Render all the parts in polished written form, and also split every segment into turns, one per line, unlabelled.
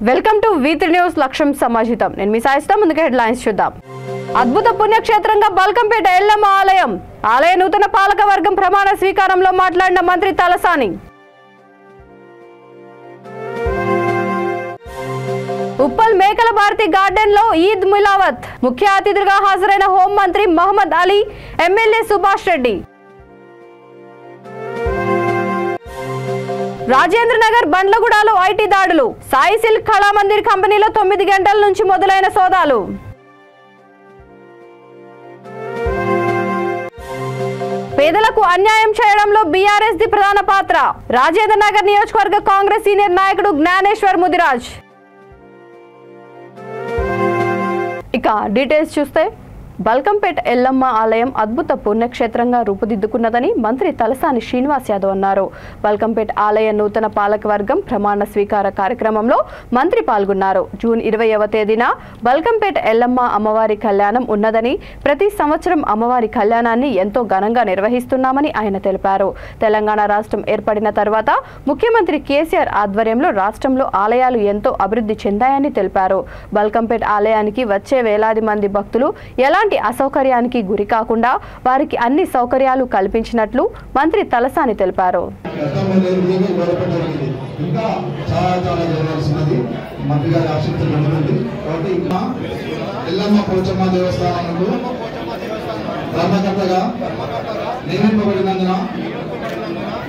Welcome to V3 news లక్ష్యం సమాజితం. నేను మీ సాయిస్తా. ముందుగా హెడ్లైన్స్ చూద్దాం. అద్భుత పుణ్యక్షేత్రంగా బల్కంపేట ఎల్లమ్మ ఆలయం. ఆలయ నూతన పాలక వర్గం ప్రమాణ స్వీకారంలో మాట్లాడిన మంత్రి తలసాని. ఉప్పల్ మేకల భారతి గార్డెన్ లో ఈద్ మిలావత్. ముఖ్య అతిథులుగా హాజరైన హోంమంత్రి మహమ్మద్ అలీ, ఎమ్మెల్యే సుభాష్ రెడ్డి. రాజేంద్ర నగర్ బండ్లగూడలో ఐటీ దాడులు. సాయి సిల్క్ కళామందిర్ కంపెనీలో 9 గంటల నుంచి మొదలైన సోదాలు. పేదలకు అన్యాయం చేయడంలో బీఆర్ఎస్ ది ప్రధాన పాత్ర. రాజేంద్ర నగర్ నియోజకవర్గ కాంగ్రెస్ సీనియర్ నాయకుడు జ్ఞానేశ్వర్ ముదిరాజ్. ఇక డీటెయిల్స్ చూస్తే, బల్కంపేట ఎల్లమ్మ ఆలయం అద్భుత పుణ్యక్షేత్రంగా రూపుదిద్దుకున్నదని మంత్రి తలసాని శ్రీనివాస్ యాదవ్ అన్నారు. బల్కంపేట ఆలయ నూతన పాలకవర్గం ప్రమాణ స్వీకార కార్యక్రమంలో మంత్రి పాల్గొన్నారు. జూన్ 20వ తేదీన బల్కంపేట ఎల్లమ్మ అమ్మవారి కళ్యాణం ఉన్నదని, ప్రతి సంవత్సరం అమ్మవారి కళ్యాణాన్ని ఎంతో ఘనంగా నిర్వహిస్తున్నామని ఆయన తెలిపారు. తెలంగాణ రాష్ట్రం ఏర్పడిన తర్వాత ముఖ్యమంత్రి కేసీఆర్ ఆధ్వర్యంలో రాష్ట్రంలో ఆలయాలు ఎంతో అభివృద్ధి చెందాయని తెలిపారు. బల్కంపేట ఆలయానికి వచ్చే వేలాది మంది భక్తులు ఎలాంటి అసౌకర్యానికి గురి కాకుండా వారికి అన్ని సౌకర్యాలు కల్పించినట్లు మంత్రి తలసాని తెలిపారు.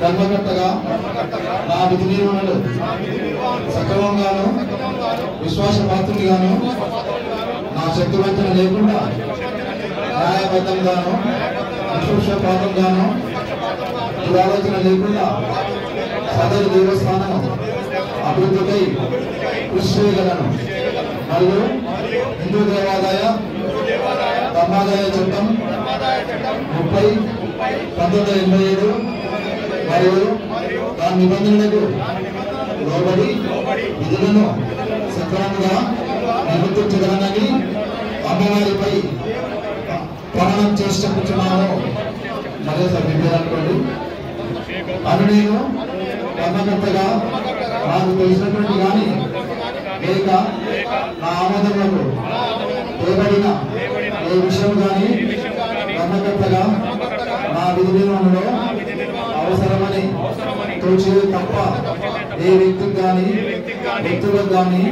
ధర్మకర్తగా నా విధి నిర్వహణలో సక్రమంగాను విశ్వాసపాత్రుడిగాను నా శక్తి వంచన లేకుండా న్యాయబద్ధంగాను విశ్వాసపాత్రంగాను దురాలోచన లేకుండా సదరు దేవస్థానం అభివృద్ధిపై కృషి చేయగలను మరియు హిందూ దేవాదాయ ధర్మాదాయ చట్టం 30/1987 మరియు దాని నిబంధనలకు లోబడి విధులను సక్రమంగా నిర్వర్తించగలనని అమ్మవారిపై ప్రమాణం చేసి చెప్పుచున్నాను. మరే సభ్యులు అను నేను ధర్మకర్తగా నాకు తెలిసినటువంటి కానీ లేక నా ఆమోదములకు తేబడిన ఏ విషయం కానీ ధర్మకర్తగా నా విధి నిర్వహణలో అవసరమని తోచేది తప్ప ఏ వ్యక్తికి కానీ వ్యక్తులకు కానీ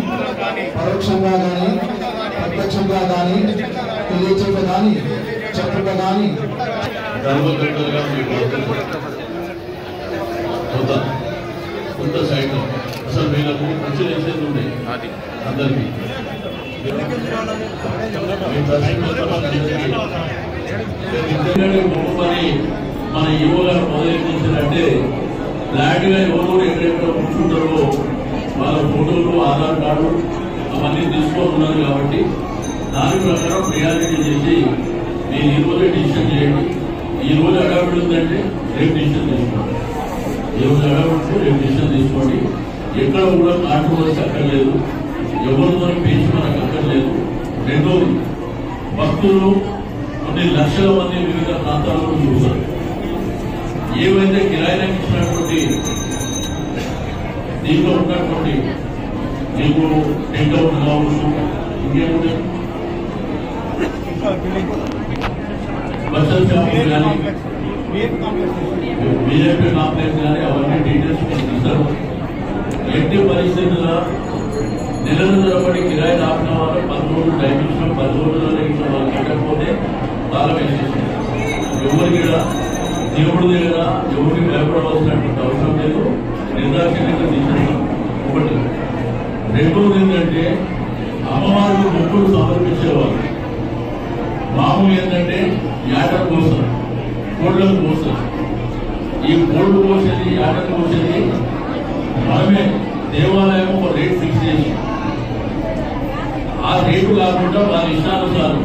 పరోక్షంగా కానీ ప్రత్యక్షంగా కానీ తెలియచేత కానీ చెప్పుట కానీ
కొంత సైడ్ అసలు వీళ్ళకు మంచి చేసేది ఉండే అందరికీ మన యువ గారు మొదలెట్టించారంటే ఫ్లాట్ గా ఎవరు ఎక్కడెక్కడ కూర్చుంటారో వాళ్ళ ఫోటోలు, ఆధార్ కార్డు అవన్నీ తీసుకుంటున్నారు. కాబట్టి దాని ప్రకారం ప్రియారిటీ చేసి నేను ఈ రోజే డిసిషన్ చేయండి. ఈ రోజు అడగబడి ఉందంటే రేపు డిసిషన్ తీసుకోండి. ఈ రోజు అడగబడితే రేపు డిసిషన్ తీసుకోండి. ఎక్కడ కూడా కాంట్రవర్సీ అక్కర్లేదు, ఎవరితో పేచి మనకు అక్కర్లేదు. రెండోది, భక్తులు కొన్ని లక్షల మంది వివిధ ప్రాంతాల్లో చూస్తారు. ఏవైతే కిరాయిలకు ఇచ్చినటువంటి దీంట్లో ఉన్నటువంటి మీకు టెంట్ హౌస్ కావచ్చు, ఇంకేముంటే బస్సెస్ షాపులు కానీ బీజేపీ కాంప్లెక్స్ కానీ అవన్నీ డీటెయిల్స్ ఇస్తారు. ఎట్టి పరిస్థితుల్లో నెలల తరబడి కిరాయి ఆపిన వాళ్ళు 10 రోజులు టైం ఇచ్చిన 10 రోజులలో ఇచ్చిన వాళ్ళు కట్టకపోతే తాళం వేసేసారు. ఎవరికి దేవుడి దగ్గర ఎవరికి భయపడవలసినటువంటి అవసరం లేదు. నిర్దాక్షిణ్యంగా తీసేస్తాం. ఒకటి. రెండోది ఏంటంటే, అమ్మవారికి మొక్కులు సమర్పించేవాళ్ళు మామూలు ఏంటంటే యాటలు కోస్తారు, కోళ్ళను కోస్తారు. ఈ కోళ్ళు కోసేది, యాటలు కోసేది మనమే. దేవాలయం ఒక రేట్ ఫిక్స్ చేసి ఆ రేటు కాకుండా వాళ్ళ ఇష్టానుసారం.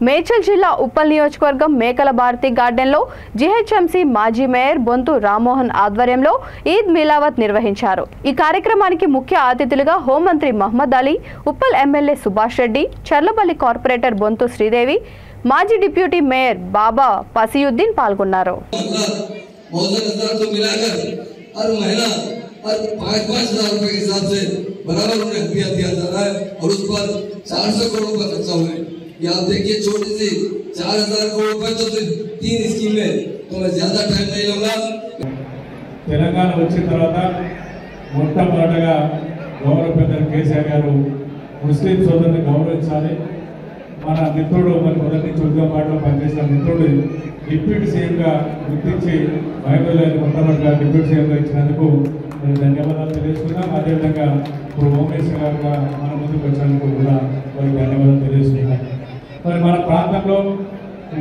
మేడ్చల్ జిల్లా ఉప్పల్ నియోజకవర్గం మేకల భారతి గార్డెన్ లో జీహెచ్ఎంసీ మాజీ మేయర్ బొంతు రామ్మోహన్ ఆధ్వర్యంలో ఈద్ మిలావత్ నిర్వహించారు. ఈ కార్యక్రమానికి ముఖ్య అతిథులుగా హోంమంత్రి మహమ్మద్ అలీ, ఉప్పల్ ఎమ్మెల్యే సుభాష్ రెడ్డి, చర్లపల్లి కార్పొరేటర్ బొంతు శ్రీదేవి, మాజీ డిప్యూటీ మేయర్ బాబా పసియుద్దీన్ పాల్గొన్నారు.
और 5,000 रुपए के हिसाब से बराबर उन्हें हथियार दिया जा रहा है और उस पर 400 करोड़ रुपए खर्चा हुआ है। ये आप देखिए छोटी सी 4,000 करोड़ रुपए तो 3 स्कीम है, तो मैं ज्यादा टाइम नहीं लूंगा।
తెలంగాణ వచ్చిన తర్వాత మొట్టమొదటగా గౌరవ పెద్దలు కేసీఆర్ గారు ముస్లిం సోదరుని గౌరవించాలి. మన మిత్రుడు మరి మొదటి నుంచి ఉద్యమపాటులో పనిచేసిన మిత్రుడు డిప్యూటీ సీఎంగా గుర్తించి మహబూబ్ గారిని మొట్టమొదటిగా డిప్యూటీ సీఎంగా ఇచ్చినందుకు నేను ధన్యవాదాలు తెలియజేస్తున్నాం. అదేవిధంగా ఇప్పుడు ఓమేశ్వర్ గారుగా మన ముందుకు వచ్చినందుకు కూడా వారికి ధన్యవాదాలు తెలియజేస్తున్నాం. మరి మన ప్రాంతంలో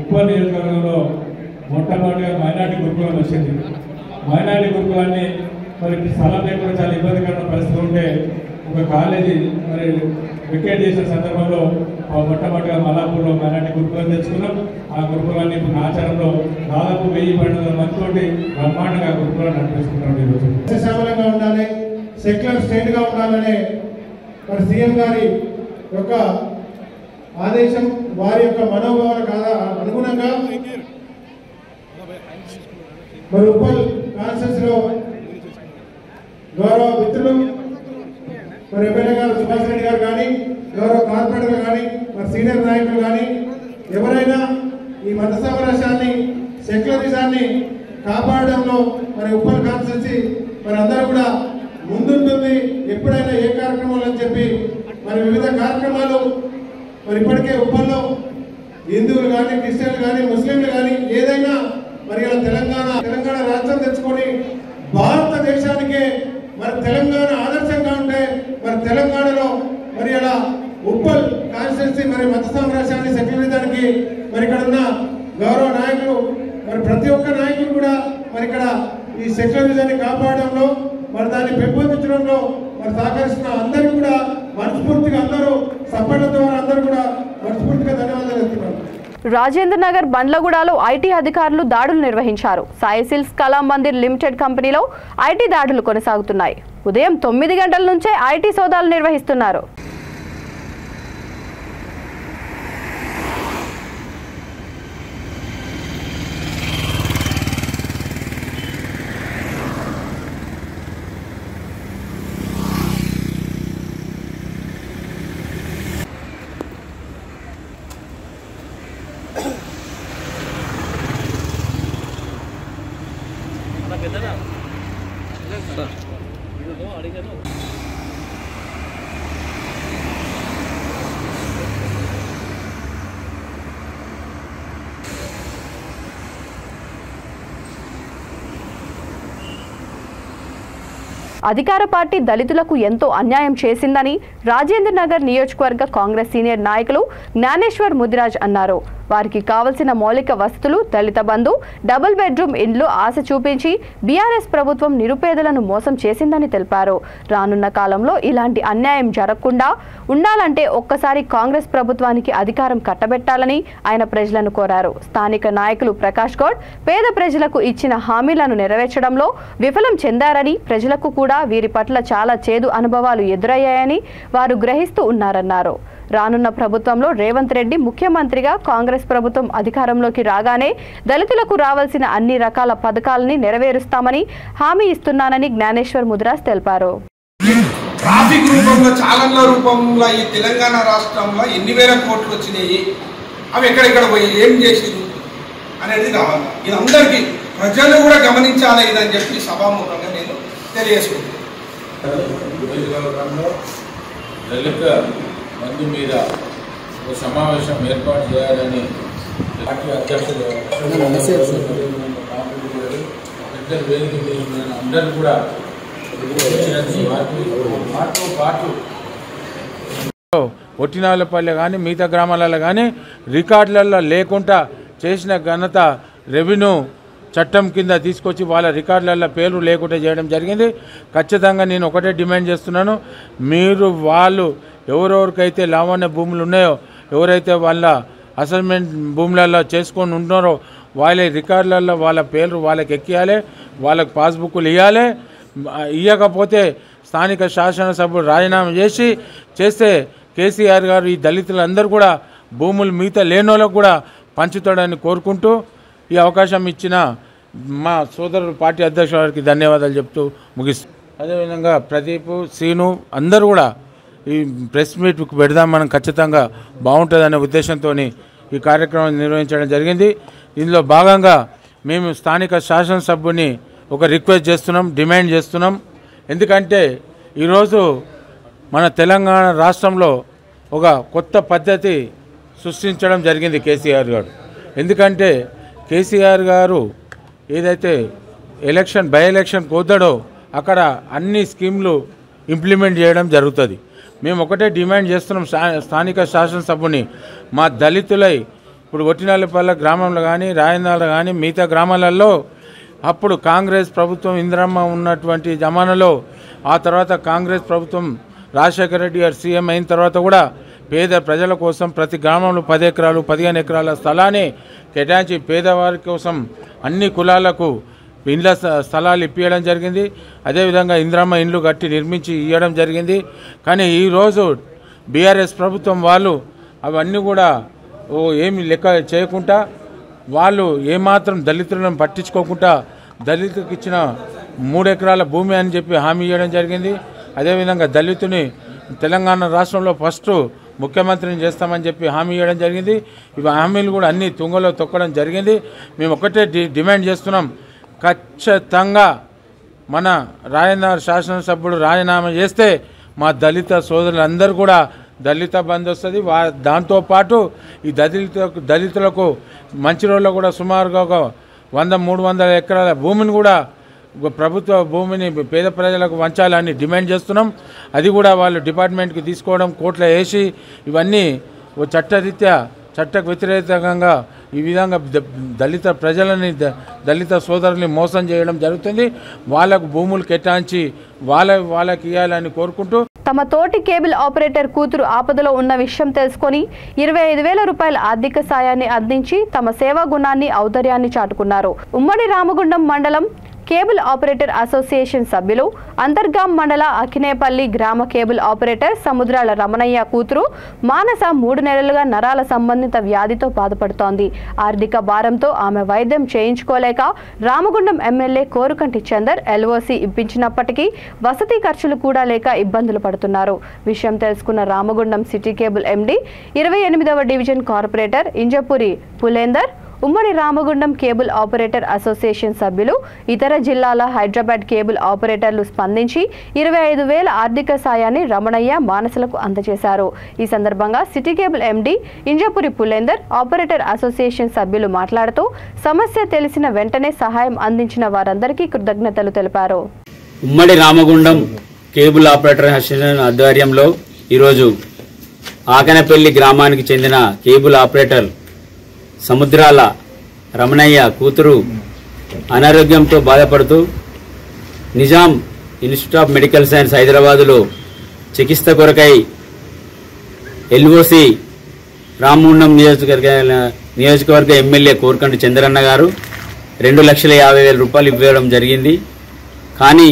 ఉప్పల్ నియోజకవర్గంలో మొట్టమొదటిగా మైనార్టీ గురుకులం వచ్చింది. మైనార్టీ గురుకులాన్ని మరి స్థలం లేకుండా చాలా ఇబ్బందికరమైన పరిస్థితి ఉంటే ఒక కాలేజీ మరి వికెట్ చేసిన సందర్భంలో మొట్టమొదటిగా మల్లాపూర్లో మైనార్టీ గురుకులం తెచ్చుకున్నాం. ఆ గురుకులాన్ని ఇప్పుడు ఆచారంలో దాదాపు 1000 మందితోటి బ్రహ్మాండంగా గురుకులాన్ని నడిపిస్తున్నాం. ఈరోజు
సశమలంగా ఉండాలి, సెక్యులర్ స్టేట్గా ఉండాలనే మరి సీఎం గారి యొక్క ఆదేశం, వారి యొక్క మనోభావాలకు అనుగుణంగా మరి ఉప్పల్ కాన్స్టిట్యూన్సీలో గౌరవ మిత్రులు మరి ఎమ్మెల్యే గారు సుభాష్ రెడ్డి గారు కానీ, గౌరవ కార్పొరేటర్లు కానీ, మరి సీనియర్ నాయకులు కానీ ఎవరైనా ఈ మత సామరస్యాన్ని, సెక్యులరిజాన్ని కాపాడడంలో మరి ఉప్పల్ కాన్స్టిట్యూన్సీ మరి అందరూ కూడా ముందుంటుంది. ఎప్పుడైనా ఏ కార్యక్రమాలు అని చెప్పి మరి వివిధ కార్యక్రమాలు మరి ఇప్పటికే ఉప్పల్లో హిందువులు కానీ, క్రిస్టియన్లు కానీ, ముస్లింలు కానీ ఏదైనా మరి ఇలా తెలంగాణ రాష్ట్రం తెచ్చుకొని భారతదేశానికే మరి తెలంగాణ ఆదర్శంగా ఉంటే మరి తెలంగాణలో మరి ఇలా ఉప్పల్ కాన్స్టిట్యూన్సీ మరి మత సామరస్యాన్ని సెక్యులరిజానికి మరి ఇక్కడ ఉన్న గౌరవ నాయకులు మరి ప్రతి ఒక్క నాయకులు కూడా మరి ఇక్కడ ఈ సెక్యులరిజాన్ని కాపాడడంలో మరి దాన్ని పెంపొందించడంలో మరి సహకరిస్తున్న అందరికీ కూడా మనస్ఫూర్తిగా అందరూ సపోర్ట్ల ద్వారా అందరూ కూడా మనస్ఫూర్తిగా ధన్యవాదాలు చెప్తున్నారు.
రాజేంద్ర నగర్ బండ్లగూడలో ఐటీ అధికారులు దాడులు నిర్వహించారు. సాయి సిల్క్స్ కళా మందిర్ లిమిటెడ్ కంపెనీలో ఐటీ దాడులు కొనసాగుతున్నాయి. ఉదయం 9 గంటల నుంచే ఐటీ సోదాలు నిర్వహిస్తున్నారు. అధికార పార్టీ దళితులకు ఎంతో అన్యాయం చేసిందని రాజేంద్ర నగర్ నియోజకవర్గ కాంగ్రెస్ సీనియర్ నాయకులు జ్ఞానేశ్వర్ ముదిరాజ్ అన్నారు. వారికి కావలసిన మౌలిక వసతులు, దళిత బంధు, డబుల్ బెడ్రూమ్ ఇండ్లు ఆశ చూపించి బీఆర్ఎస్ ప్రభుత్వం నిరుపేదలను మోసం చేసిందని తెలిపారు. రానున్న కాలంలో ఇలాంటి అన్యాయం జరగకుండా ఉండాలంటే ఒక్కసారి కాంగ్రెస్ ప్రభుత్వానికి అధికారం కట్టబెట్టాలని ఆయన ప్రజలను కోరారు. స్థానిక నాయకులు ప్రకాష్ గౌడ్ పేద ప్రజలకు ఇచ్చిన హామీలను నెరవేర్చడంలో విఫలం చెందారని, ప్రజలకు కూడా వీరి పట్ల చాలా చేదు అనుభవాలు ఎదురయ్యాయని వారు గ్రహిస్తూ ఉన్నారన్నారు. రానున్న ప్రభుత్వంలో రేవంత్ రెడ్డి ముఖ్యమంత్రిగా కాంగ్రెస్ ప్రభుత్వం అధికారంలోకి రాగానే దళితులకు రావాల్సిన అన్ని రకాల పథకాలని నెరవేరుస్తామని హామీ ఇస్తున్నానని జ్ఞానేశ్వర్ ముదిరాజ్ తెలిపారు.
ట్రాఫిక్ రూపంలో, చాలన్ల రూపంలో ఈ తెలంగాణ రాష్ట్రంలో ఎన్ని వేల కోట్లు వచ్చినాయి, అవి ఎక్కడెక్కడ పోయి ఏం చేసింది అనేది కావాలి. ఇది అందరికీ ప్రజలు కూడా గమనించాలి ఇదని చెప్పి సభాముఖంగా నేను తెలియజేసుకుంటాను.
దళిత బంధు మీద ఒక సమావేశం ఏర్పాటు చేయాలని పార్టీ అధ్యక్షులు అందరూ కూడా వాటితో పాటు ఒట్టినాలపల్లె కానీ మిగతా గ్రామాలలో కానీ రికార్డులలో లేకుండా చేసిన ఘనత రెవెన్యూ చట్టం కింద తీసుకొచ్చి వాళ్ళ రికార్డులలో పేర్లు లేకుండా చేయడం జరిగింది. ఖచ్చితంగా నేను ఒకటే డిమాండ్ చేస్తున్నాను, మీరు వాళ్ళు ఎవరెవరికైతే లావణ్య భూములు ఉన్నాయో, ఎవరైతే వాళ్ళ అసైన్మెంట్ భూములలో చేసుకొని ఉంటున్నారో వాళ్ళ రికార్డులలో వాళ్ళ పేర్లు వాళ్ళకి ఎక్కియాలి, వాళ్ళకి పాస్బుక్లు ఇవ్వాలి. ఇవ్వకపోతే స్థానిక శాసనసభ్యులు రాజీనామా చేస్తే కేసీఆర్ గారు ఈ దళితులందరూ కూడా భూములు మిగతా లేనోళ్ళకు కూడా పంచుతాడని కోరుకుంటూ ఈ అవకాశం ఇచ్చిన మా సోదరుడు పార్టీ అధ్యక్షుల వారికి ధన్యవాదాలు చెప్తూ ముగిస్తాను. అదేవిధంగా ప్రదీప్, శ్రీను అందరూ కూడా ఈ ప్రెస్ మీట్కి పెడదాం మనం, ఖచ్చితంగా బాగుంటుందనే ఉద్దేశంతో ఈ కార్యక్రమం నిర్వహించడం జరిగింది. ఇందులో భాగంగా మేము స్థానిక శాసనసభ్యుని ఒక రిక్వెస్ట్ చేస్తున్నాం, డిమాండ్ చేస్తున్నాం. ఎందుకంటే ఈరోజు మన తెలంగాణ రాష్ట్రంలో ఒక కొత్త పద్ధతి సృష్టించడం జరిగింది కేసీఆర్ గారు. ఎందుకంటే కేసీఆర్ గారు ఏదైతే బై ఎలక్షన్ కోతాడో అక్కడ అన్ని స్కీమ్లు ఇంప్లిమెంట్ చేయడం జరుగుతుంది. మేము ఒకటే డిమాండ్ చేస్తున్నాం స్థానిక శాసనసభ్యుని, మా దళితులై ఇప్పుడు ఒట్టినల్లిపల్లె గ్రామంలో కానీ, రాయనాల కానీ, మిగతా గ్రామాలలో అప్పుడు కాంగ్రెస్ ప్రభుత్వం ఇందిరమ్మ ఉన్నటువంటి జమానాలో, ఆ తర్వాత కాంగ్రెస్ ప్రభుత్వం రాజశేఖర రెడ్డి గారు సీఎం అయిన తర్వాత కూడా పేద ప్రజల కోసం ప్రతి గ్రామంలో 10 ఎకరాలు 15 ఎకరాల స్థలాన్ని కేటాయించి పేదవారి కోసం అన్ని కులాలకు ఇండ్ల స్థలాలు ఇప్పించడం జరిగింది. అదేవిధంగా ఇందిరమ్మ ఇండ్లు కట్టి నిర్మించి ఇవ్వడం జరిగింది. కానీ ఈరోజు బీఆర్ఎస్ ప్రభుత్వం వాళ్ళు అవన్నీ కూడా ఏమి లెక్క చేయకుండా, వాళ్ళు ఏమాత్రం దళితులను పట్టించుకోకుండా దళితులకు ఇచ్చిన 3 ఎకరాల భూమి అని చెప్పి హామీ ఇవ్వడం జరిగింది. అదేవిధంగా దళితుని తెలంగాణ రాష్ట్రంలో ఫస్ట్ ముఖ్యమంత్రిని చేస్తామని చెప్పి హామీ ఇవ్వడం జరిగింది. ఇవి హామీలు కూడా అన్ని తుంగలో తొక్కడం జరిగింది. మేము ఒకటే డిమాండ్ చేస్తున్నాం, ఖచ్చితంగా మన రాయనగర్ శాసనసభ్యుడు రాజీనామా చేస్తే మా దళిత సోదరులందరూ కూడా దళిత బంధు వస్తుంది. దాంతోపాటు ఈ దళితులకు మంచిర్యాలలో కూడా సుమారుగా ఒక 100-300 ఎకరాల భూమిని కూడా ప్రభుత్వ భూమిని పేద ప్రజలకు వంచాలని డిమాండ్ చేస్తున్నాం. అది కూడా వాళ్ళు డిపార్ట్మెంట్కి తీసుకోవడం, కోర్టులో వేసి ఇవన్నీ చట్టరీత్యా చట్టకు వ్యతిరేకంగా ఈ విధంగా దళిత ప్రజలని దళిత సోదరుల్ని మోసం చేయడం జరుగుతుంది. వాళ్ళకు భూములు కేటాయించి వాళ్ళకి ఇవ్వాలని కోరుకుంటూ,
తమ తోటి కేబుల్ ఆపరేటర్ కూతురు ఆపదలో ఉన్న విషయం తెలుసుకొని 25,000 రూపాయల ఆర్థిక సాయాన్ని అందించి తమ సేవా గుణాన్ని ఔదార్యాన్ని చాటుకున్నారు. ఉమ్మడి రామగుండం మండలం కేబుల్ ఆపరేటర్ అసోసియేషన్ సభ్యులు, అంతర్గాం మండల అకినేపల్లి గ్రామ కేబుల్ ఆపరేటర్ సముద్రాల రమణయ్య కూతురు మానస 3 నెలలుగా నరాల సంబంధిత వ్యాధితో బాధపడుతోంది. ఆర్థిక భారంతో ఆమె వైద్యం చేయించుకోలేక రామగుండం ఎమ్మెల్యే కోరుకంటి చందర్ ఎల్ఓసి ఇప్పించినప్పటికీ వసతి ఖర్చులు కూడా లేక ఇబ్బందులు పడుతున్నారు. విషయం తెలుసుకున్న రామగుండం సిటీ కేబుల్ ఎండీ 28వ డివిజన్ కార్పొరేటర్ ఇంజపూరి పులేందర్, ఉమ్మడి రామగుండం కేబుల్ ఆపరేటర్ అసోసియేషన్ సభ్యులు, ఇతర జిల్లాల హైదరాబాద్ కేబుల్ ఆపరేటర్లు స్పందించి 25,000 ఆర్థిక సాయాన్ని రమణయ్య, మానసలకు అందజేశారు. ఈ సందర్భంగా city cable MD Injapuri Pulender, operator association సభ్యులు మాట్లాడుతూ సమస్య తెలిసిన వెంటనే సహాయం అందించిన వారందరికీ కృతజ్ఞతలు తెలిపారు.
ఉమ్మడి రామగుండం కేబుల్ ఆపరేటర్ అసోసియేషన్ ఆధ్వర్యంలో ఈరోజు ఆకనపల్లి గ్రామానికి చెందిన కేబుల్ ఆపరేటర్ సముద్రాల రమణయ్య కూతురు అనారోగ్యంతో బాధపడుతూ Nizam institute of medical science హైదరాబాదులో చికిత్స కొరకై ఎల్ఓసి రామగుండం నియోజకవర్గ ఎమ్మెల్యే కోరుకంటి చంద్రన్న గారు 2,50,000 రూపాయలు ఇవ్వడం జరిగింది. కానీ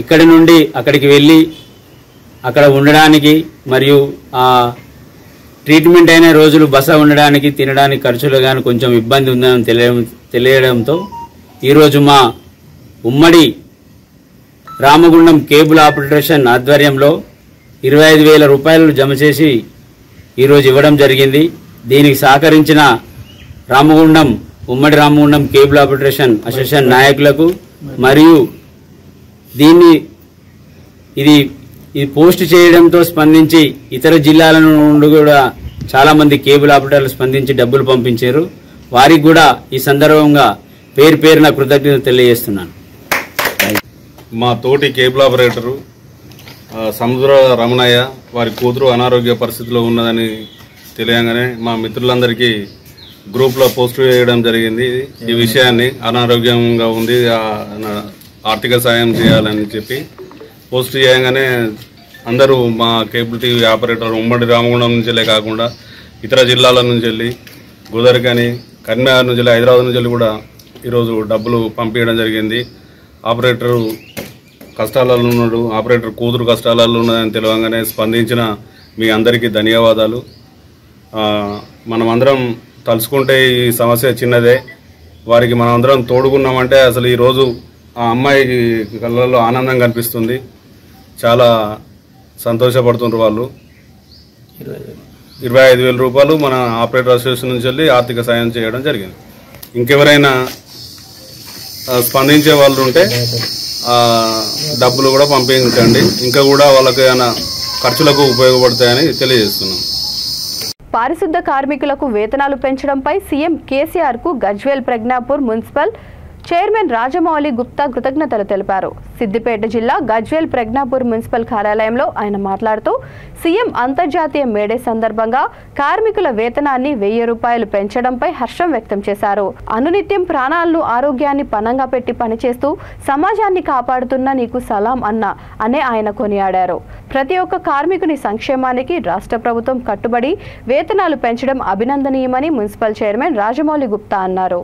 ఇక్కడి నుండి అక్కడికి వెళ్ళి అక్కడ ఉండడానికి మరియు ఆ ట్రీట్మెంట్ అయిన రోజులు బస ఉండడానికి, తినడానికి ఖర్చులు కానీ కొంచెం ఇబ్బంది ఉందని తెలియడంతో ఈరోజు మా ఉమ్మడి రామగుండం కేబుల్ ఆపరేషన్ ఆధ్వర్యంలో 25,000 రూపాయలు జమ చేసి ఈరోజు ఇవ్వడం జరిగింది. దీనికి సహకరించిన ఉమ్మడి రామగుండం కేబుల్ ఆపరేషన్ అసోసియేషన్ నాయకులకు మరియు ఇది పోస్ట్ చేయడంతో స్పందించి ఇతర జిల్లాల నుండి కూడా చాలా మంది కేబుల్ ఆపరేటర్లు స్పందించి డబ్బులు పంపించారు. వారికి కూడా ఈ సందర్భంగా పేరున కృతజ్ఞతలు తెలియజేస్తున్నాను.
మా తోటి కేబుల్ ఆపరేటరు సముద్ర రమణయ్య వారి కూతురు అనారోగ్య పరిస్థితిలో ఉన్నదని తెలియగానే మా మిత్రులందరికీ గ్రూప్లో పోస్ట్ చేయడం జరిగింది. ఈ విషయాన్ని అనారోగ్యంగా ఉంది, ఆర్థిక సాయం చేయాలని చెప్పి పోస్ట్ చేయగానే అందరూ మా కేబుల్ టీవీ ఆపరేటర్ ఉమ్మడి రామగుండం నుంచెల్లే కాకుండా ఇతర జిల్లాల నుంచి వెళ్ళి గుదరికని, కరీంనగర్ నుంచి వెళ్ళి, హైదరాబాద్ నుంచి వెళ్ళి కూడా ఈరోజు డబ్బులు పంపించడం జరిగింది. ఆపరేటర్ కష్టాలలో ఉన్నాడు, ఆపరేటర్ కూతురు కష్టాలలో ఉన్నదని తెలియగానే స్పందించిన మీ అందరికీ ధన్యవాదాలు. మనమందరం తలుచుకుంటే ఈ సమస్య చిన్నదే, వారికి మనమందరం తోడుకున్నామంటే అసలు ఈరోజు ఆ అమ్మాయి కళ్ళల్లో ఆనందం కనిపిస్తుంది. చాలా సంతోషపడుతున్నారు వాళ్ళు. 25,000 రూపాయలు మన ఆపరేటర్ అసోసియేషన్ నుంచి వెళ్ళి ఆర్థిక సాయం చేయడం జరిగింది. ఇంకెవరైనా స్పందించే వాళ్ళు ఉంటే డబ్బులు కూడా పంపించండి. ఇంకా కూడా వాళ్ళకి ఏమైనా ఖర్చులకు ఉపయోగపడతాయని తెలియజేస్తున్నాం.
పారిశుద్ధ కార్మికులకు వేతనాలు పెంచడంపై సీఎం కేసీఆర్ కు గజ్వేల్ ప్రజ్ఞాపూర్ మున్సిపల్ చైర్మన్ రాజమౌళి గుప్తా కృతజ్ఞతలు తెలిపారు. సిద్దిపేట జిల్లా గజ్వేల్ ప్రజ్ఞాపూర్ మున్సిపల్ కార్యాలయంలో ఆయన మాట్లాడుతూ సీఎం అంతర్జాతీయ మేడే సందర్భంగా కార్మికుల వేతనాన్ని 1000 రూపాయలు పెంచడంపై హర్షం వ్యక్తం చేశారు. అనునిత్యం ప్రాణాలను ఆరోగ్యాన్ని పణంగా పెట్టి పనిచేస్తూ సమాజాన్ని కాపాడుతున్న నీకు సలాం అన్న అనే ఆయన కొనియాడారు. ప్రతి ఒక్క కార్మికుని సంక్షేమానికి రాష్ట్ర ప్రభుత్వం కట్టుబడి వేతనాలు పెంచడం అభినందనీయమని మున్సిపల్ చైర్మన్ రాజమౌళి గుప్తా అన్నారు.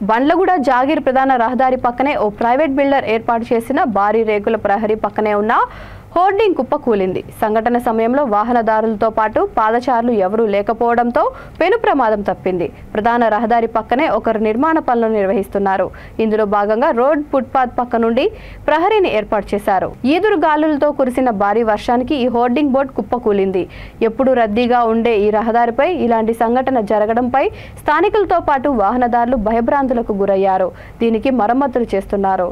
బండ్లగూడ జాగీర్ ప్రధాన రహదారి పక్కనే ఓ ప్రైవేట్ బిల్డర్ ఏర్పాటు చేసిన భారీ రేకుల ప్రహరీ పక్కనే ఉన్న హోర్డింగ్ కుప్పకూలింది. సంఘటన సమయంలో వాహనదారులతో పాటు పాదచారులు ఎవరూ లేకపోవడంతో పెను ప్రమాదం తప్పింది. ప్రధాన రహదారి పక్కనే ఒకరు నిర్మాణ పనులు నిర్వహిస్తున్నారు. ఇందులో భాగంగా రోడ్ ఫుట్పాత్ పక్క నుండి ప్రహరీని ఏర్పాటు చేశారు. ఈదురు గాలులతో కురిసిన భారీ వర్షానికి ఈ హోర్డింగ్ బోర్డు కుప్పకూలింది. ఎప్పుడు రద్దీగా ఉండే ఈ రహదారిపై ఇలాంటి సంఘటన జరగడంపై స్థానికులతో పాటు వాహనదారులు భయభ్రాంతులకు గురయ్యారు. దీనికి మరమ్మతులు చేస్తున్నారు.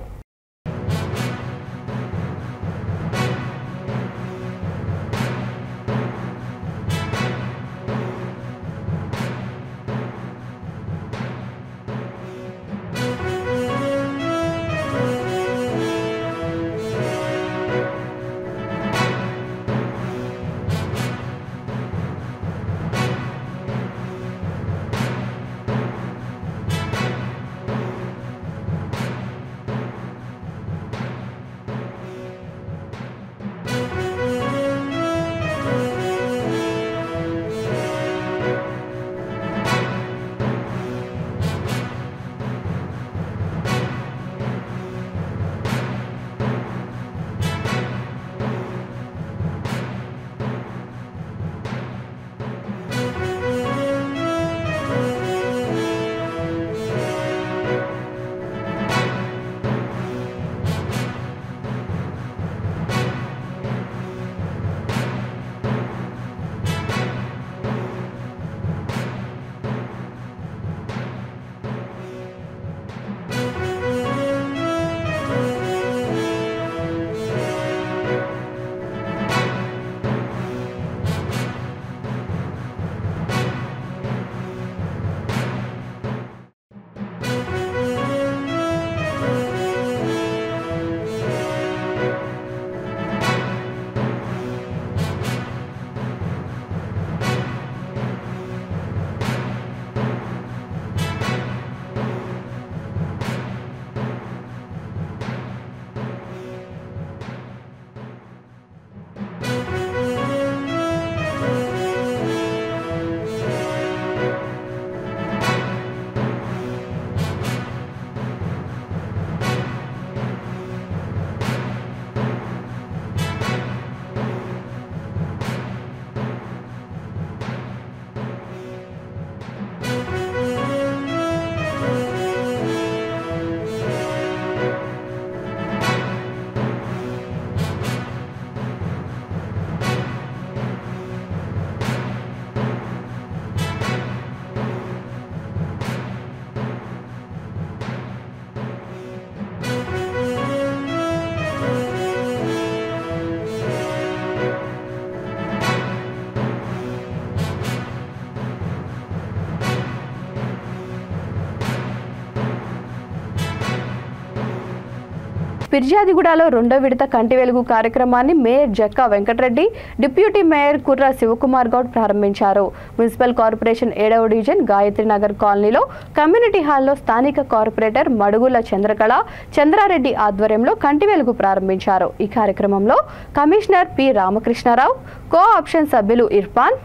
ఫిర్యాదిగూడలో రెండో విడత కంటి వెలుగు కార్యక్రమాన్ని mayor Jakka Venkata Reddy, deputy mayor Kurra Shivakumar Goud ప్రారంభించారు. మున్సిపల్ కార్పొరేషన్ 7వ డివిజన్ గాయత్రి నగర్ కాలనీలో కమ్యూనిటీ హాల్లో స్థానిక కార్పొరేటర్ మడుగుల చంద్రకళ చంద్రారెడ్డి ఆధ్వర్యంలో కంటి వెలుగు ప్రారంభించారు. ఈ కార్యక్రమంలో commissioner P Ramakrishna Rao, co option సభ్యులు ఇర్ఫాన్,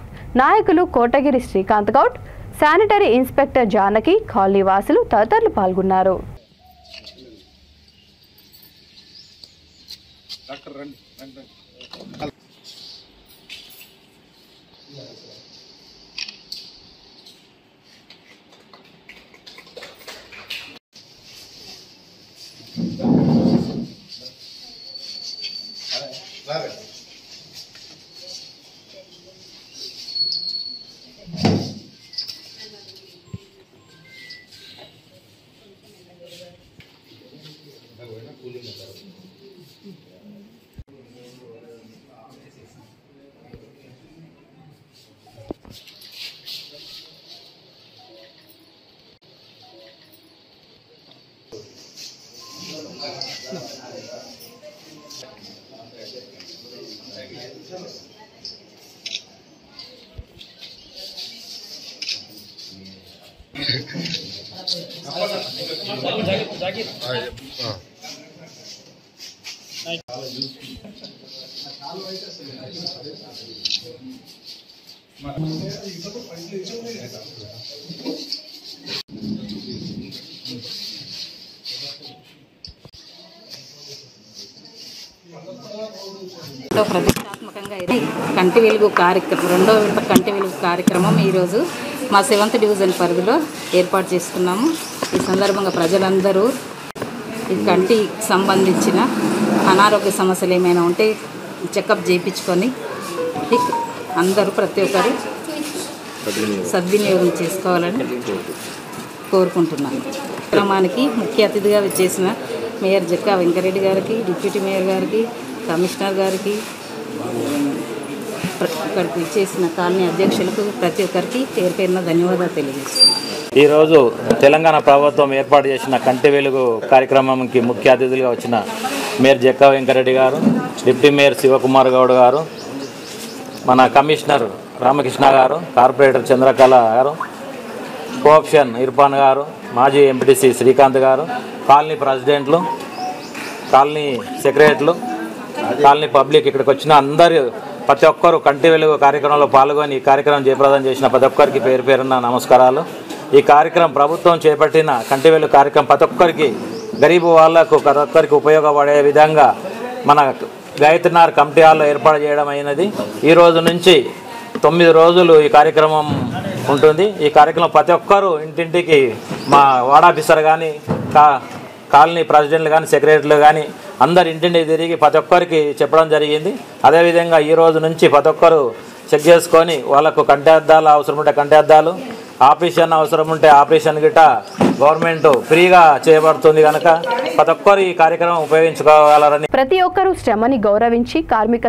నాయకులు Kotagiri Srikanth Goud, sanitary inspector Janaki, colony వాసులు తదితరులు పాల్గొన్నారు.
ప్రతిష్టాత్మకంగా కంటి వెలుగు కార్యక్రమం, రెండవ విడత కంటి వెలుగు కార్యక్రమం ఈరోజు మా 7th డివిజన్ పరిధిలో ఏర్పాటు చేసుకున్నాము. ఈ సందర్భంగా ప్రజలందరూ ఈ కంటికి సంబంధించిన అనారోగ్య సమస్యలు ఏమైనా ఉంటే చెకప్ చేయించుకొని అందరూ ప్రతి ఒక్కరు సద్వినియోగం చేసుకోవాలని కోరుకుంటున్నాను. కార్యక్రమానికి ముఖ్య అతిథిగా వచ్చేసిన మేయర్ జక్కా వెంకరెడ్డి గారికి, డిప్యూటీ మేయర్ గారికి, కమిషనర్ గారికి, ఇక్కడికి ఇచ్చేసిన కాలనీ అధ్యక్షులకు ప్రతి ఒక్కరికి పేరు పేరున ధన్యవాదాలు తెలియజేస్తున్నాను.
ఈరోజు తెలంగాణ ప్రభుత్వం ఏర్పాటు చేసిన కంటి వెలుగు కార్యక్రమంకి ముఖ్య అతిథులుగా వచ్చిన మేయర్ జక్కా వెంకరెడ్డి గారు, డిప్యూటీ మేయర్ శివకుమార్ గౌడ్ గారు, మన కమిషనర్ రామకృష్ణ గారు, కార్పొరేటర్ చంద్రకళ గారు, కోఆప్షన్ ఇర్ఫాన్ గారు, మాజీ ఎంపీటీసీ శ్రీకాంత్ గారు, కాలనీ ప్రెసిడెంట్లు, కాలనీ సెక్రటరీలు, కాలనీ పబ్లిక్, ఇక్కడికి వచ్చిన అందరూ ప్రతి ఒక్కరు కంటి వెలుగు కార్యక్రమంలో పాల్గొని ఈ కార్యక్రమం జయప్రదం చేసిన ప్రతి ఒక్కరికి పేరు పేరున నమస్కారాలు. ఈ కార్యక్రమం ప్రభుత్వం చేపట్టిన కంటి వెలుగు కార్యక్రమం ప్రతి ఒక్కరికి, గరీబు వాళ్లకు ప్రతి ఒక్కరికి ఉపయోగపడే విధంగా మన గాయత్రినగర్ కమిటీ హాల్లో ఏర్పాటు చేయడం అయినది. ఈ రోజు నుంచి 9 రోజులు ఈ కార్యక్రమం ఉంటుంది. ఈ కార్యక్రమం ప్రతి ఒక్కరూ ఇంటింటికి మా వార్డ్ ఆఫీసర్ కానీ, కాలనీ ప్రెసిడెంట్లు కానీ, సెక్రటరీలు కానీ అందరు ఇంటింటికి తిరిగి ప్రతి ఒక్కరికి చెప్పడం జరిగింది. అదేవిధంగా ఈ రోజు నుంచి ప్రతి ఒక్కరు చెక్ చేసుకొని వాళ్ళకు కంటి అద్దాలు అవసరం ఉంటే కంటి అద్దాలు, ఆపరేషన్ అవసరం ఉంటే ఆపరేషన్ గిట్ట గవర్నమెంట్ ఫ్రీగా చేయబడుతుంది కనుక ప్రతి ఒక్కరు ఈ కార్యక్రమం ఉపయోగించుకోవాలని,
ప్రతి ఒక్కరూ శ్రమని గౌరవించి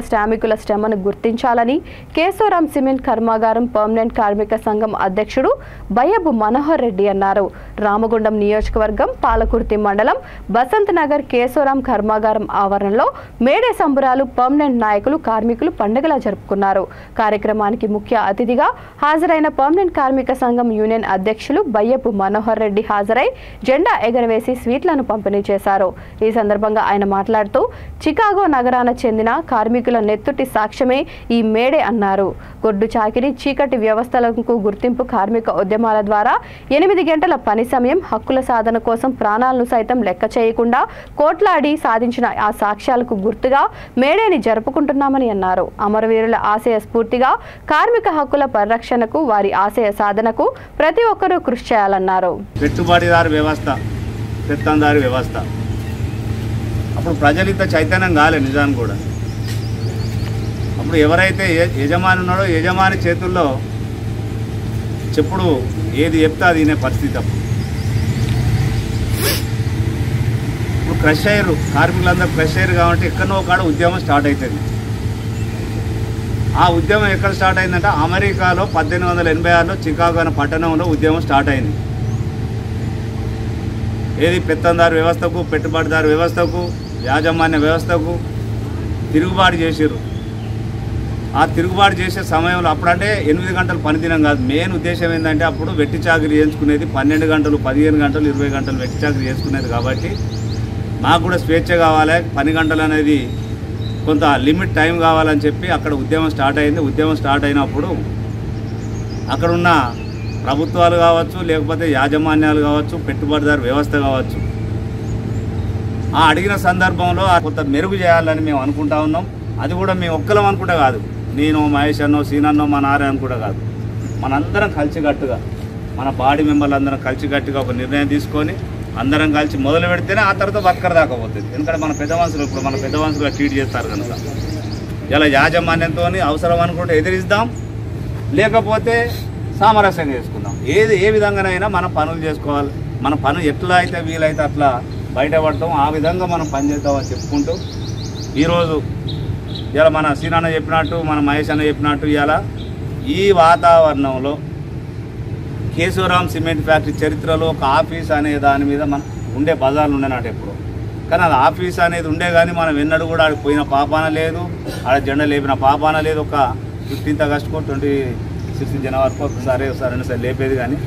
శ్రామికుల శ్రమను గుర్తించాలని కేశవరాం సిమెంట్ కర్మాగారం పర్మనెంట్ కార్మిక సంఘం అధ్యక్షుడు బయ్యబు మనోహర్ రెడ్డి అన్నారు. రామగుండం నియోజకవర్గం పాలకుర్తి మండలం బసంత్ నగర్ కేశవరాం కర్మాగారం ఆవరణలో మేడే సంబురాలు పర్మనెంట్ నాయకులు కార్మికులు పండుగలా జరుపుకున్నారు. కార్యక్రమానికి ముఖ్య అతిథిగా హాజరైన పర్మనెంట్ కార్మిక సంఘం యూనియన్ అధ్యక్షులు బయ్యపు మనోహర్ రెడ్డి హాజరై జెండా ఎగరవేసి స్వీట్లను పంపిణీ చేశారు. ఈ సందర్భంగా ఆయన మాట్లాడుతూ చికాగో నగరాన చెందిన కార్మికుల నెత్తుటి సాక్ష్యమే ఈ మేడే అన్నారు. గొడ్డు చాకిరీ, చీకటి వ్యవస్థలకు గుర్తింపు కార్మిక ఉద్యమాల ద్వారా 8 గంటల పని సమయం, హక్కుల సాధన కోసం ప్రాణాలను సైతం లెక్క చేయకుండా కోట్లాడి సాధించిన ఆ సాక్ష్యాలకు గుర్తుగా మేడేని జరుపుకుంటున్నామని అన్నారు. అమరవీరుల ఆశయ స్ఫూర్తిగా కార్మిక హక్కుల పరిరక్షణకు, వారి ఆశయ సాధనకు ప్రతి ఒక్కరూ కృషి చేయాలన్నారు.
పెట్టుబడిదారు వ్యవస్థ, పెత్తందారు వ్యవస్థ, అప్పుడు ప్రజలు ఇంత చైతన్యం కాలే. నిజాన్ని కూడా అప్పుడు ఎవరైతే యజమాని ఉన్నాడో యజమాని చేతుల్లో చెప్పుడు ఏది చెప్తే అది వినే పరిస్థితి. ఇప్పుడు క్రష్ అయ్యారు, కార్మికులందరూ క్రష్ అయ్యారు కాబట్టి ఎక్కడో కాడ ఉద్యమం స్టార్ట్ అవుతుంది. ఆ ఉద్యమం ఎక్కడ స్టార్ట్ అయిందంటే అమెరికాలో 1886లో చికాగో అనే పట్టణంలో ఉద్యమం స్టార్ట్ అయింది. ఏది పెత్తందారు వ్యవస్థకు, పెట్టుబడిదారు వ్యవస్థకు, యాజమాన్య వ్యవస్థకు తిరుగుబాటు చేశారు. ఆ తిరుగుబాటు చేసే సమయంలో అప్పుడంటే 8 గంటలు పనిదినం కాదు. మెయిన్ ఉద్దేశం ఏంటంటే అప్పుడు వెట్టి చాకరీ చేయించుకునేది 12 గంటలు, 15 గంటలు, 20 గంటలు వెట్టి చాకరీ చేసుకునేది. కాబట్టి మాకు కూడా స్వేచ్ఛ కావాలి, 10 గంటలు అనేది కొంత లిమిట్ టైం కావాలని చెప్పి అక్కడ ఉద్యమం స్టార్ట్ అయింది. ఉద్యమం స్టార్ట్ అయినప్పుడు అక్కడున్న ప్రభుత్వాలు కావచ్చు, లేకపోతే యాజమాన్యాలు కావచ్చు, పెట్టుబడిదారు వ్యవస్థ కావచ్చు, ఆ అడిగిన సందర్భంలో కొంత మెరుగు చేయాలని మేము అనుకుంటా ఉన్నాం. అది కూడా మేము ఒక్కలం అనుకుంటా కాదు, నేను మహేష్ అన్నో సీనన్నో మా నారాయణ కూడా కాదు, మనందరం కలిసికట్టుగా మన బాడీ మెంబర్లు అందరం కలిసికట్టుగా ఒక నిర్ణయం తీసుకొని అందరం కలిసి మొదలు పెడితేనే ఆ తర్వాత వర్కర్ దాకా పోతుంది. ఎందుకంటే మన పెద్ద మనుషులు ఇప్పుడు మన పెద్ద మనుషులుగా ట్రీట్ చేస్తారు కనుక ఇలా యాజమాన్యంతో అవసరం అనుకుంటే ఎదిరిస్తాం, లేకపోతే సామరస్యం చేసుకుందాం. ఏ విధంగానైనా మనం పనులు చేసుకోవాలి. మన పని ఎట్లా అయితే వీలైతే అట్లా బయటపడతాం, ఆ విధంగా మనం పనిచేద్దామని చెప్పుకుంటూ ఈరోజు ఇలా మన సీనన్న చెప్పినట్టు, మన మహేష్ అన్న చెప్పినట్టు ఇలా ఈ వాతావరణంలో కేశవరాం సిమెంట్ ఫ్యాక్టరీ చరిత్రలో ఒక ఆఫీస్ అనే దాని మీద మనం ఉండే బజార్లు ఉండేనాటి ఎప్పుడు, కానీ అది ఆఫీస్ అనేది ఉండే కానీ మనం ఎన్నడూ కూడా ఆడికి పోయిన పాపాన లేదు, ఆడ జెండా లేపిన పాపాన లేదు. ఒక 15th ఆగస్టుకో 26th జనవరికో ఒకసారి రెండుసారి లేపేది. కానీ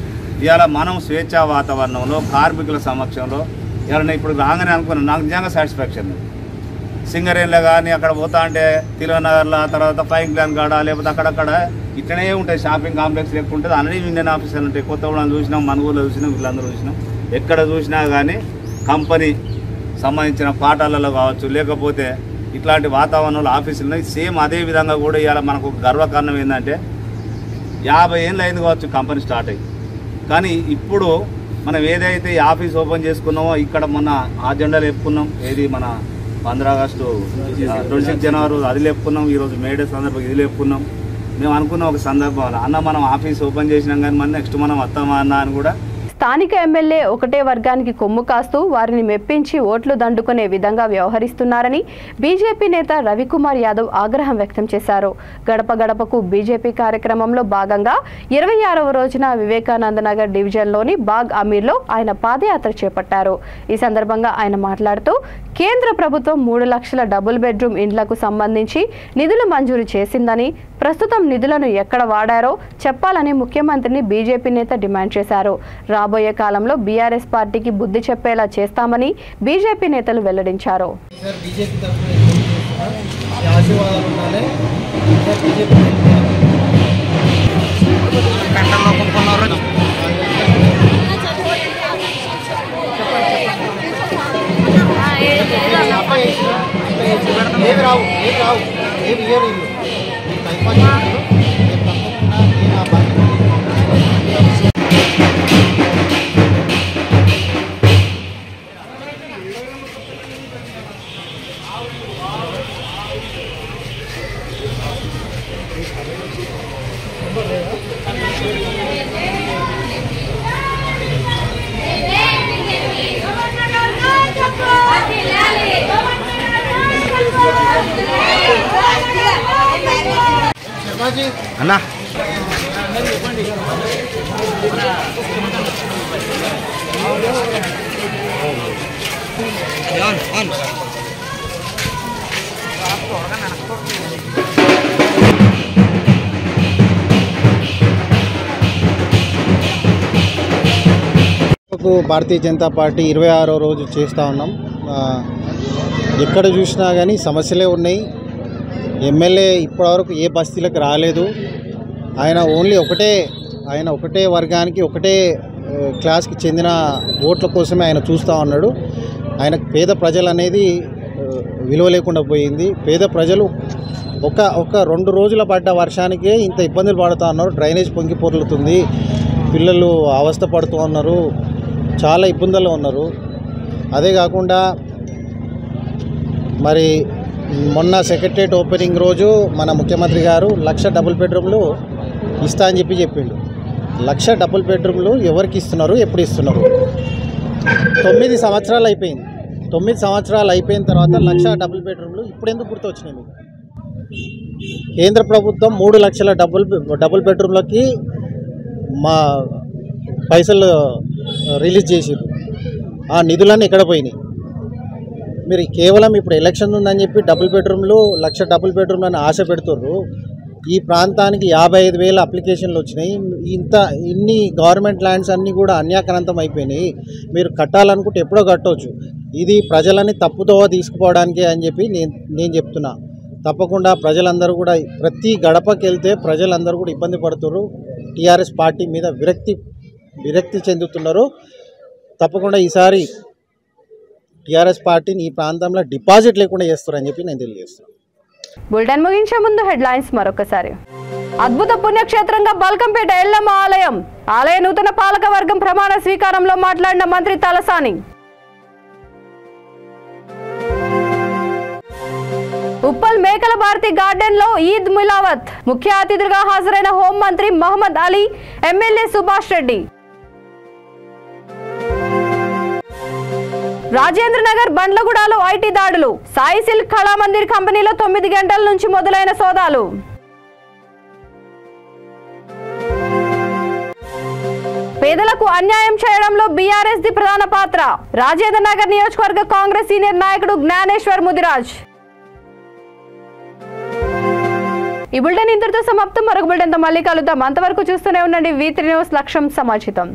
ఇవాళ మనం స్వేచ్ఛా వాతావరణంలో కార్మికుల సమక్షంలో ఇవాళ ఇప్పుడు రాగానే అనుకున్నాను, నాకు నిజంగా సాటిస్ఫాక్షన్. సింగరేన్లో కానీ అక్కడ పోతా అంటే తిరువనగర్లో, తర్వాత ఫైన్ గ్లాన్ కాడ, లేకపోతే అక్కడక్కడ ఇట్లనే ఉంటాయి షాపింగ్ కాంప్లెక్స్ ఎక్కువ ఉంటుంది. అన్ని ఇండియన్ ఆఫీసర్లు ఉంటాయి. కొత్తగూడెం చూసినాం, మనుగోలు చూసినాం, వీళ్ళందరూ చూసినాం. ఎక్కడ చూసినా కానీ కంపెనీ సంబంధించిన పాఠాలలో కావచ్చు, లేకపోతే ఇట్లాంటి వాతావరణంలో ఆఫీసులు ఉన్నాయి. సేమ్ అదే విధంగా కూడా ఇవాళ మనకు గర్వకారణం ఏంటంటే 50 ఏళ్ళు అయింది కావచ్చు కంపెనీ స్టార్ట్ అయ్యి, కానీ ఇప్పుడు మనం ఏదైతే ఈ ఆఫీస్ ఓపెన్ చేసుకున్నామో ఇక్కడ మొన్న ఆ జెండాలు చెప్పుకున్నాం. ఏది మన 15 ఆగస్టు 26 జనవరి అది లేపుకున్నాం. ఈరోజు మేడే సందర్భంగా ఇది లేపుకున్నాం. మేము అనుకున్న ఒక సందర్భంలో అన్న మనం ఆఫీస్ ఓపెన్ చేసినాం కానీ మన నెక్స్ట్ మనం వస్తామా అన్న అని కూడా
స్థానిక ఎమ్మెల్యే ఒకటే వర్గానికి కొమ్ము కాస్తూ వారిని మెప్పించి ఓట్లు దండుకునే విధంగా వ్యవహరిస్తున్నారని బీజేపీ నేత రవికుమార్ యాదవ్ ఆగ్రహం వ్యక్తం చేశారు. గడప గడపకు బీజేపీ కార్యక్రమంలో భాగంగా 26వ రోజున వివేకానంద నగర్ డివిజన్లోని బాగ్ అమీర్లో ఆయన పాదయాత్ర చేపట్టారు. ఈ సందర్భంగా ఆయన మాట్లాడుతూ కేంద్ర ప్రభుత్వం 3 లక్షల డబుల్ బెడ్రూమ్ ఇండ్లకు సంబంధించి నిధులు మంజూరు చేసిందని, ప్రస్తుతం నిధులను ఎక్కడ వాడారో చెప్పాలని ముఖ్యమంత్రిని బీజేపీ నేత డిమాండ్ చేశారు. రాబోయే కాలంలో బీఆర్ఎస్ పార్టీకి బుద్ధి చెప్పేలా చేస్తామని బీజేపీ నేతలు వెల్లడించారు.
అన్నా భారతీయ జనతా పార్టీ 26వ రోజు చేస్తూ ఉన్నాం. ఎక్కడ చూసినా కానీ సమస్యలే ఉన్నాయి. ఎమ్మెల్యే ఇప్పటివరకు ఏ బస్తీలకు రాలేదు. ఆయన ఒకటే వర్గానికి ఒకటే క్లాస్కి చెందిన ఓట్ల కోసమే ఆయన చూస్తూ ఉన్నాడు. ఆయనకు పేద ప్రజలు అనేది విలువ లేకుండా పోయింది. పేద ప్రజలు ఒక 2 రోజుల పడ్డ వర్షానికే ఇంత ఇబ్బందులు పడుతూ ఉన్నారు. డ్రైనేజ్ పొంగి పొర్లుతుంది, పిల్లలు అవస్థ పడుతూ ఉన్నారు, చాలా ఇబ్బందుల్లో ఉన్నారు. అదే కాకుండా మరి మొన్న సెక్రటరియట్ ఓపెనింగ్ రోజు మన ముఖ్యమంత్రి గారు 1,00,000 డబుల్ బెడ్రూమ్లు ఇస్తా అని చెప్పిండు. 1,00,000 డబుల్ బెడ్రూమ్లు ఎవరికి ఇస్తున్నారు, ఎప్పుడు ఇస్తున్నారు? 9 సంవత్సరాలు అయిపోయింది. 9 సంవత్సరాలు అయిపోయిన తర్వాత 1,00,000 డబుల్ బెడ్రూమ్లు ఇప్పుడు ఎందుకు గుర్తొచ్చినాయి మీకు? కేంద్ర ప్రభుత్వం 3 లక్షల డబుల్ బెడ్రూమ్లకి మా పైసలు రిలీజ్ చేసిరు. ఆ నిధులన్నీ ఎక్కడ పోయినాయి? మీరు కేవలం ఇప్పుడు ఎలక్షన్ ఉందని చెప్పి డబుల్ బెడ్రూమ్లు 1,00,000 డబుల్ బెడ్రూమ్లు అని ఆశ పెడుతుర్రు. ఈ ప్రాంతానికి 55,000 అప్లికేషన్లు వచ్చినాయి. ఇన్ని గవర్నమెంట్ ల్యాండ్స్ అన్నీ కూడా అన్యాక్రాంతం అయిపోయినాయి. మీరు కట్టాలనుకుంటే ఎప్పుడో కట్టవచ్చు. ఇది ప్రజలని తప్పుదోవ తీసుకుపోవడానికే అని చెప్పి నేను చెప్తున్నా. తప్పకుండా ప్రజలందరూ కూడా ప్రతి గడపకి వెళ్తే ప్రజలందరూ కూడా ఇబ్బంది పడుతున్నారు. టీఆర్ఎస్ పార్టీ మీద విరక్తి చెందుతున్నారు. తప్పకుండా ఈసారి టీఆర్ఎస్ పార్టీని ఈ ప్రాంతంలో డిపాజిట్ లేకుండా చేస్తారని చెప్పి నేను తెలియజేస్తున్నాను.
బులెటిన్ ముగించే ముందు హెడ్లైన్స్ మరొకసారి. అద్భుత పుణ్యక్షేత్రంగా బల్కంపేట ఎల్లమ్మ ఆలయం. ఆలయ నూతన పాలక వర్గం ప్రమాణ స్వీకారంలో మాట్లాడిన మంత్రి తలసాని. ఉప్పల్ మేకల భారతి గార్డెన్ లో ఈద్ మిలావత్. ముఖ్య అతిథులుగా హాజరైన హోంమంత్రి మహమ్మద్ అలీ, ఎమ్మెల్యే సుభాష్ రెడ్డి. రాజేంద్ర నగర్ బండ్లగూడలో ఐటీ దాడులు. సాయి సిల్క్ కళామందిర్ కంపెనీలో 9 గంటల నుంచి మొదలైన సోదాలు. పేదలకు అన్యాయం చేయడంలో బీఆర్ఎస్ ది ప్రధాన పాత్ర. రాజేంద్ర నగర్ నియోజకవర్గ కాంగ్రెస్ సీనియర్ నాయకుడు జ్ఞానేశ్వర్ ముదిరాజ్. ఈ బులెటిన్ ఇంతటితో సమాప్తం. మరొక బులెటిన్తో మళ్ళీ కలుద్దాం. అంతవరకు చూస్తూనే ఉండండి V3 న్యూస్. లక్ష్యం సమాచితం.